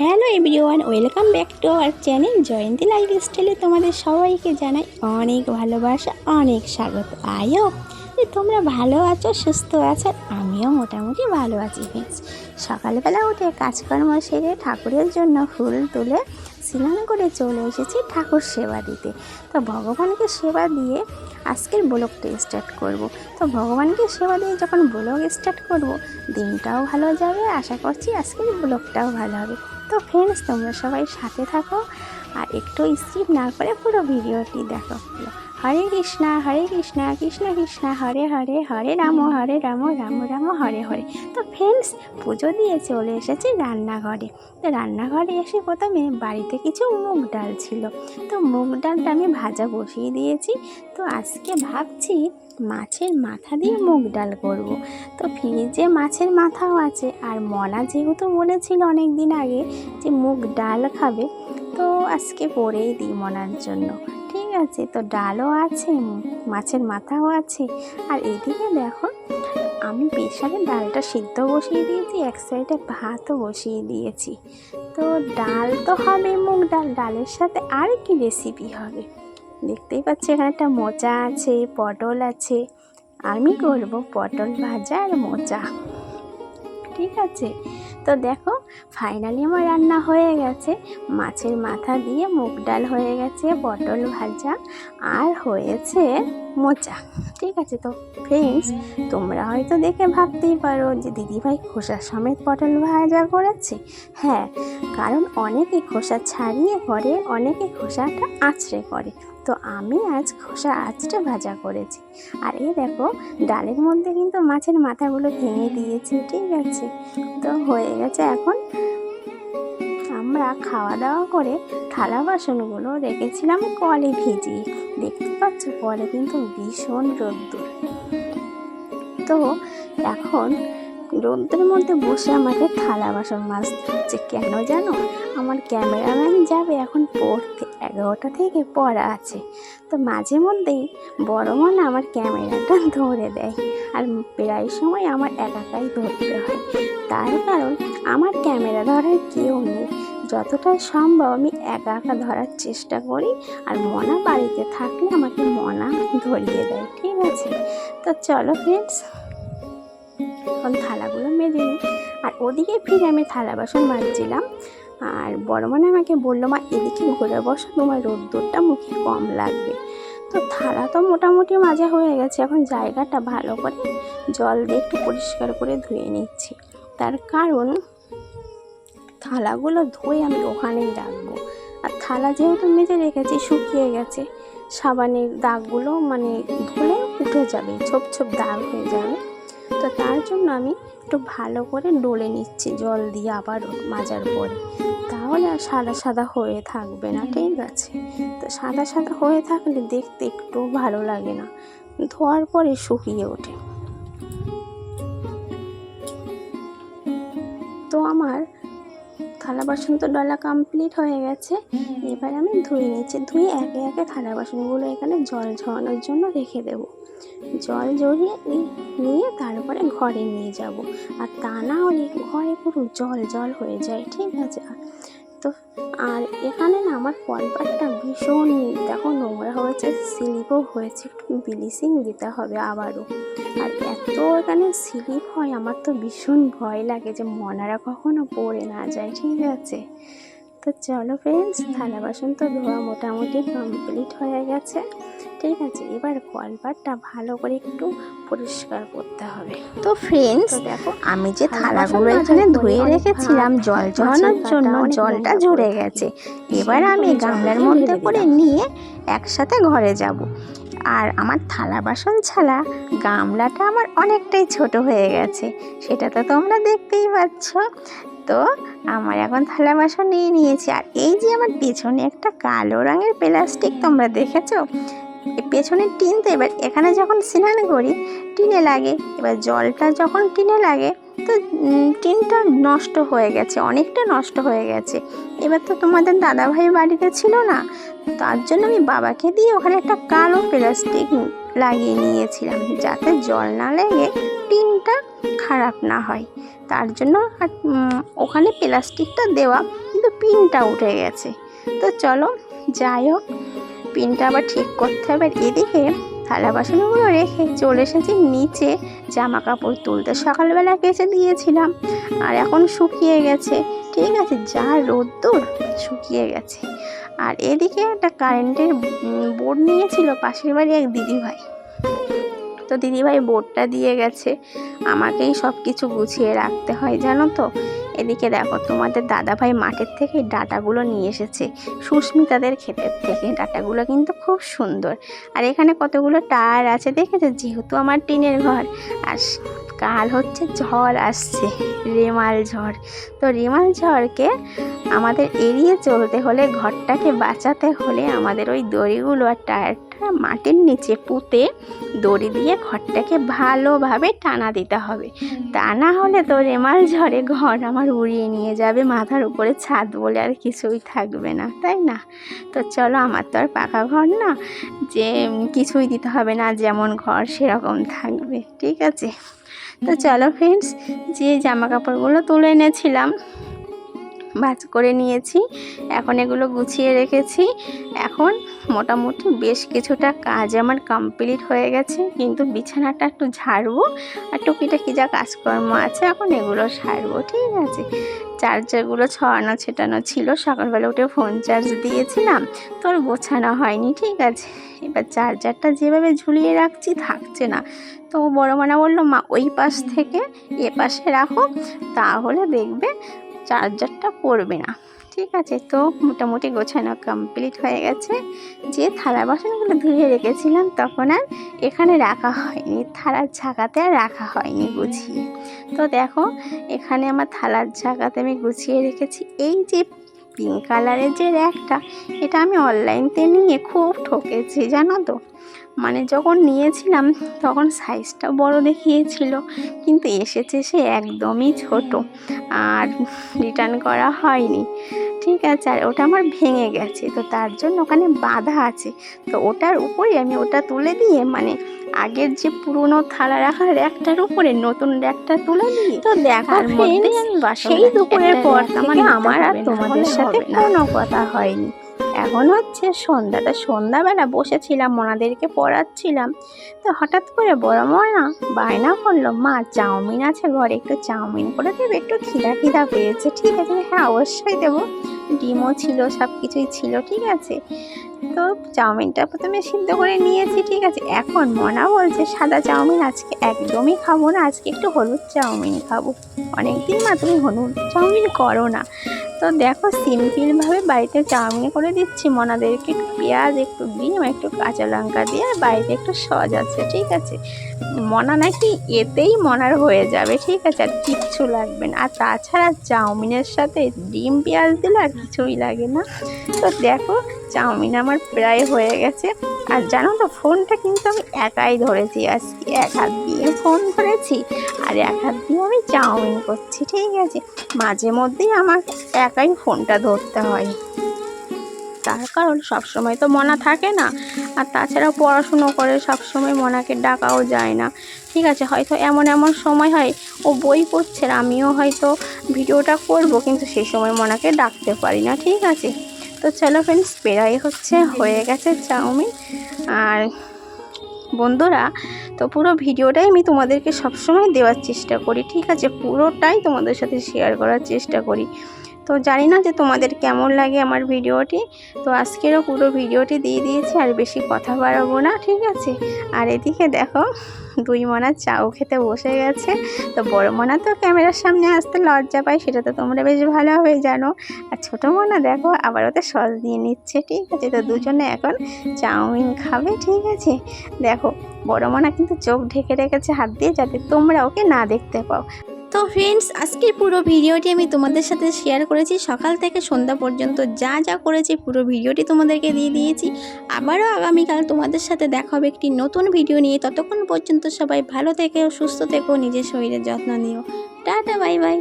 Hello everyone, welcome back to our channel Jayanti লাইফস্টাইলে তোমাদের সবাইকে জানাই অনেক ভালোবাসা, অনেক স্বাগত। আয়ো যে তোমরা ভালো আছো, সুস্থ আছো, আমিও মোটামুটি ভালো আছি ফ্রেন্ডস। সকালবেলা উঠে কাজকর্ম সেরে ঠাকুরের জন্য ফুল তুলে স্নান করে চলে এসেছি ঠাকুর সেবা দিতে। তো ভগবানকে সেবা দিয়ে আজকের ব্লগটা স্টার্ট করব। তো ভগবানকে সেবা দিয়ে যখন ব্লগ স্টার্ট করব, দিনটাও ভালো যাবে, আশা করছি আজকের ব্লগটাও ভালো হবে। তো ফ্রেন্ডস, তোমরা সবাই সাথে থাকো আর একটু স্কিপ না করে পুরো ভিডিওটি দেখো। হরে কৃষ্ণ কৃষ্ণ কৃষ্ণ হরে হরে, হরে রাম রাম রাম হরে হরে। তো ফ্রেন্ডস, পুজো দিয়ে চলে এসেছি রান্নাঘরে। তো রান্নাঘরে এসে প্রথমে বাড়িতে কিছু মুগ ডাল ছিল, তো মুগ ডালটা আমি ভাজা বসিয়ে দিয়েছি। তো আজকে ভাবছি মাছের মাথা দিয়ে মুগ ডাল করব। তো ফ্রিজে মাছের মাথাও আছে, আর মনা যেহেতু বলেছিল অনেক দিন আগে যে মুগ ডাল খাবে, তো আজকে করেই দিই মনার জন্য। ঠিক আছে, তো ডালও আছে, মাছের মাথাও আছে। আর এদিকে দেখো, আমি প্রেসারে ডালটা সিদ্ধ বসিয়ে দিয়েছি, এক সাইডে ভাতও বসিয়ে দিয়েছি। তো ডাল তো হবে মুগ ডাল, ডালের সাথে আর কি রেসিপি হবে দেখতেই পাচ্ছি। এখানে একটা মোচা আছে, পটল আছে, আমি করব পটল ভাজা আর মোচা। ঠিক আছে, তো দেখো ফাইনালি আমার রান্না হয়ে গেছে। মাছের মাথা দিয়ে মুগ ডাল হয়ে গেছে, পটল ভাজা আর হয়েছে মোচা। ঠিক আছে, তো ফ্রেন্ডস, তোমরা হয়তো দেখে ভাবতেই পারো যে দিদিভাই খোসা সমেত পটল ভাজা করেছে। হ্যাঁ, কারণ অনেকে খোসা ছাড়িয়ে করে, অনেকে খোসাটা আঁচড়ে করে, তো আমি আজ খোসা আঁচড়ে ভাজা করেছি। আর এই দেখো, ডালের মধ্যে কিন্তু মাছের মাথাগুলো ভেঙে দিয়েছি। ঠিক আছে, তো হয়ে গেছে। এখন আমরা খাওয়া দাওয়া করে থালা বাসনগুলো রেখেছিলাম কলে ভিজিয়ে। দেখতে পাচ্ছ কলে কিন্তু ভীষণ রোদ্দুর। তো এখন রোদ্রের মধ্যে বসে আমাকে থালা বাসন মাজতে হচ্ছে। কেন জানো? আমার ক্যামেরাম্যান যাবে এখন পড়তে, 11টা থেকে পড়া আছে। তো মাঝে মধ্যেই বড় মনে আমার ক্যামেরাটা ধরে দেয়, আর প্রায় সময় আমার একাই ধরতে হয়। তার কারণ আমার ক্যামেরা ধরার কেউ নেই, যতটাই সম্ভব আমি একা ধরার চেষ্টা করি, আর মনা বাড়িতে থাকলে আমাকে মনা ধরিয়ে দেয়। ঠিক আছে, তো চলো ফ্রেন্ডস, এখন থালাগুলো মেজে নিই। আর ওদিকে ফিরে আমি থালা বাসন মাজছিলাম, আর বড় মনে আমাকে বললো, মা এদিকে ঘুরে বসো, তোমার রোদ্দুরটা মুখে কম লাগবে। তো থালা তো মোটামুটি মাজা হয়ে গেছে, এখন জায়গাটা ভালো করে জল দিয়ে একটু পরিষ্কার করে ধুয়ে নিচ্ছি। তার কারণ থালাগুলো ধুয়ে আমি ওখানেই রাখবো। আর থালা যেহেতু মেজে রেখেছি, শুকিয়ে গেছে, সাবানের দাগগুলো মানে ধুলে উঠে যাবে, ছোপ ছোপ দাগ হয়ে যাবে। তো তার জন্য আমি একটু ভালো করে ডলে নিচ্ছি জল দিয়ে আবার মাজার পরে, তাহলে আর সাদা সাদা হয়ে থাকবে না। ঠিক আছে, তো সাদা সাদা হয়ে থাকলে দেখতে একটু ভালো লাগে না, ধোয়ার পরে শুকিয়ে ওঠে। তো আমার থালা বাসন তো ডলা কমপ্লিট হয়ে গেছে, এবার আমি ধুয়ে নিচ্ছি। ধুয়ে একে একে থালা বাসনগুলো এখানে জল ঝরানোর জন্য রেখে দেব। জল ঝরিয়ে নিয়ে তারপরে ঘরে নিয়ে যাব, আর তা না হলে ঘরে পুরো জল জল হয়ে যায়। ঠিক আছে, তো আর এখানে না আমার কলপাটটা ভীষণ দেখো নোংরা হয়েছে, স্লিপও হয়েছে, একটু ব্লিচিং দিতে হবে আবারও। আর এত এখানে স্লিপ হয়, আমার তো ভীষণ ভয় লাগে যে মনারা কখনো পড়ে না যায়। ঠিক আছে, তো চলো ফ্রেন্ডস, থালা বাসন তো ধোয়া মোটামুটি কমপ্লিট হয়ে গেছে। ঠিক আছে, এবার কলপাটটা ভালো করে একটু পরিষ্কার করতে হবে। তো ফ্রেন্ডস, দেখো আমি যে থালাগুলো এখানে ধুয়ে রেখেছিলাম জল ঝরানোর জন্য, জলটা ঝরে গেছে। এবার আমি গামলার মধ্যে করে নিয়ে একসাথে ঘরে যাব। আর আমার থালা বাসন ছাড়া গামলাটা আমার অনেকটাই ছোট হয়ে গেছে, সেটা তো তোমরা দেখতেই পাচ্ছ। তো আমার এখন থালা বাসন নিয়ে নিয়েছি। আর এই যে আমার পেছনে একটা কালো রঙের প্লাস্টিক তোমরা দেখেছো, পেছনের টিন, তো এবার এখানে যখন স্নান করি টিনে লাগে, এবার জলটা যখন টিনে লাগে তো টিনটা নষ্ট হয়ে গেছে, অনেকটা নষ্ট হয়ে গেছে। এবার তো তোমাদের দাদাভাই বাড়িতে ছিল না, তার জন্য আমি বাবাকে দিয়ে ওখানে একটা কালো প্লাস্টিক লাগিয়ে নিয়েছিলাম, যাতে জল না লেগে টিনটা খারাপ না হয়। তার জন্য ওখানে প্লাস্টিকটা দেওয়া, পিনটা উঠে গেছে। তো চলো যাই হোক, পিনটা আবার ঠিক করতে হবে। এদিকে থালা বাসনগুলো রেখে চলে এসেছি নিচে জামা কাপড় তুলতে। সকালবেলা কেচে দিয়েছিলাম আর এখন শুকিয়ে গেছে, ঠিক আছে, যা রোদ্দুর, শুকিয়ে গেছে। আর এদিকে একটা কারেন্টের বোর্ড নিয়েছিল পাশের বাড়ি এক দিদিভাই, তো দিদিভাই বোর্ডটা দিয়ে গেছে, আমাকেই সব কিছু গুছিয়ে রাখতে হয় জানো তো। এদিকে দেখো তোমাদের দাদাভাই মাঠের থেকে ডাঁটাগুলো নিয়ে এসেছে সুস্মিতাদের ক্ষেতের থেকে। ডাঁটাগুলো কিন্তু খুব সুন্দর। আর এখানে কতগুলো টায়ার আছে দেখেছো, যেহেতু আমার টিনের ঘর। আর কাল হচ্ছে ঝড় আসছে, রেমাল ঝড়। তো রেমাল ঝড়কে আমাদের এড়িয়ে চলতে হলে, ঘরটাকে বাঁচাতে হলে আমাদের ওই দড়িগুলো আর টায়ারটা মাটির নিচে পুঁতে দড়ি দিয়ে ঘরটাকে ভালোভাবে টানা দিতে হবে। তা না হলে তো রেমাল ঝড়ে ঘর আমার উড়িয়ে নিয়ে যাবে, মাথার উপরে ছাদ বলে আর কিছুই থাকবে না, তাই না? তো চলো, আমার তো আর পাকা ঘর না যে কিছুই দিতে হবে না, যেমন ঘর সেরকম থাকবে, ঠিক আছে। তো চলো ফ্রেন্ডস, যে জামা কাপড়গুলো তুলে এনেছিলাম ভাঁজ করে নিয়েছি, এখন এগুলো গুছিয়ে রেখেছি। এখন মোটামুটি বেশ কিছুটা কাজ আমার কমপ্লিট হয়ে গেছে, কিন্তু বিছানাটা একটু ঝাড়বো আর টুকিটাকি যা কাজকর্ম আছে এখন এগুলো সারবো, ঠিক আছে। চার্জারগুলো ছড়ানো ছেটানো ছিল, সকালবেলা উঠে ফোন চার্জ দিয়েছিলাম, তোর গোছানো হয়নি, ঠিক আছে। এবার চার্জারটা যেভাবে ঝুলিয়ে রাখছি থাকছে না, তো বড় মানা বললো, মা ওই পাশ থেকে এ পাশে রাখো, তাহলে দেখবে চার্জারটা পড়বে না, ঠিক আছে। তো মোটামুটি গোছানো কমপ্লিট হয়ে গেছে। যে থালা বাসনগুলো ধুয়ে রেখেছিলাম তখন আর এখানে রাখা হয়নি, থালার ঝাঁকাতে আর রাখা হয়নি গুছিয়ে। তো দেখো এখানে আমার থালার ঝাঁকাতে আমি গুছিয়ে রেখেছি। এই যে পিঙ্ক কালারের যে র্যাকটা, এটা আমি অনলাইনতে নিয়ে খুব ঠকেছি জানো তো। মানে যখন নিয়েছিলাম তখন সাইজটা বড় দেখিয়েছিল, কিন্তু এসেছে সে একদমই ছোট, আর রিটার্ন করা হয়নি, ঠিক আছে। আর ওটা আমার ভেঙে গেছে, তো তার জন্য ওখানে বাঁধা আছে। তো ওটার উপরে আমি ওটা তুলে দিয়ে, মানে আগের যে পুরনো থালা রাখার র্যাকটার উপরে নতুন র্যাকটা তুলে দিয়ে, তো দেখার মধ্যে আমি সেই দুপুরের পর থেকে আমার আর তোমাদের সাথে কোনো কথা হয়নি। এখন হচ্ছে সন্ধ্যাটা, সন্ধ্যাবেলা বসেছিলাম মনাদেরকে পড়াচ্ছিলাম, তো হঠাৎ করে বড় মনা বায়না করলো, মা চাউমিন আছে ঘরে, একটু চাউমিন করে দেবে, একটু খিদা খিদা পেয়েছে। ঠিক আছে, হ্যাঁ অবশ্যই দেবো, ডিমও ছিল, সব কিছুই ছিল, ঠিক আছে। তো চাউমিনটা প্রথমে সিদ্ধ করে নিয়েছি, ঠিক আছে। এখন মনা বলছে সাদা চাউমিন আজকে একদমই খাবো না, আজকে একটু হলুদ চাউমিন খাবো। অনেকদিন মা তুমি হলুদ চাউমিন করো না। তো দেখো সিম্পলভাবে বাড়িতে চাউমিন করে দিচ্ছি মনাদেরকে, একটু পেঁয়াজ, একটু ডিম, একটু কাঁচা লঙ্কা দিয়ে, আর বাড়িতে একটু সস আছে, ঠিক আছে। মনা নাকি এতেই মনার হয়ে যাবে, ঠিক আছে, আর কিচ্ছু লাগবে না। আর তাছাড়া চাউমিনের সাথে ডিম পেঁয়াজ দিলে আর কিছুই লাগে না। তো দেখো চাউমিন আমার প্রায় হয়ে গেছে। আর জানো তো ফোনটা কিন্তু আমি একাই ধরেছি আজকে, এক হাত দিয়ে ফোন ধরেছি আর এক হাত দিয়ে আমি চাউমিন করছি, ঠিক আছে। মাঝে মধ্যেই আমার একাই ফোনটা ধরতে হয়, তার কারণ সবসময় তো মনা থাকে না, আর তাছাড়া পড়াশুনো করে সবসময় মনাকে ডাকাও যায় না, ঠিক আছে। হয়তো এমন এমন সময় হয় ও বই পড়ছে, আমিও হয়তো ভিডিওটা করব, কিন্তু সেই সময় মনাকে ডাকতে পারি না, ঠিক আছে। তো চলো ফ্রেন্ডস, প্রায় হয়ে গেছে চাউমিন। আর বন্ধুরা, তো পুরো ভিডিওটাই আমি তোমাদেরকে সবসময় দেওয়ার চেষ্টা করি, ঠিক আছে, পুরোটাই তোমাদের সাথে শেয়ার করার চেষ্টা করি। তো জানি না যে তোমাদের কেমন লাগে আমার ভিডিওটি। তো আজকেরও পুরো ভিডিওটি দিয়ে দিয়েছি, আর বেশি কথা বাড়াবো না, ঠিক আছে। আর এদিকে দেখো দুই মনা চাও খেতে বসে গেছে। তো বড় মনা তো ক্যামেরার সামনে আসতে লজ্জা পায়, সেটা তো তোমরা বেশ ভালোভাবে জানো। আর ছোটো মনা দেখো আবার ওতে সস দিয়ে নিচ্ছে, ঠিক আছে। তো দুজনে এখন চাউমিন খাবে, ঠিক আছে। দেখো বড় মনা কিন্তু চোখ ঢেকে রেখেছে হাত দিয়ে, যাতে তোমরা ওকে না দেখতে পাও। তো ফ্রেন্ডস, আজকের পুরো ভিডিওটি আমি তোমাদের সাথে শেয়ার করেছি, সকাল থেকে সন্ধ্যা পর্যন্ত যা যা করেছি পুরো ভিডিওটি তোমাদেরকে দিয়ে দিয়েছি। আবারও আগামীকাল তোমাদের সাথে দেখা হবে একটি নতুন ভিডিও নিয়ে। ততক্ষণ পর্যন্ত সবাই ভালো থেকো, সুস্থ থেকো, নিজের শরীরের যত্ন নিও। Tata, bye bye.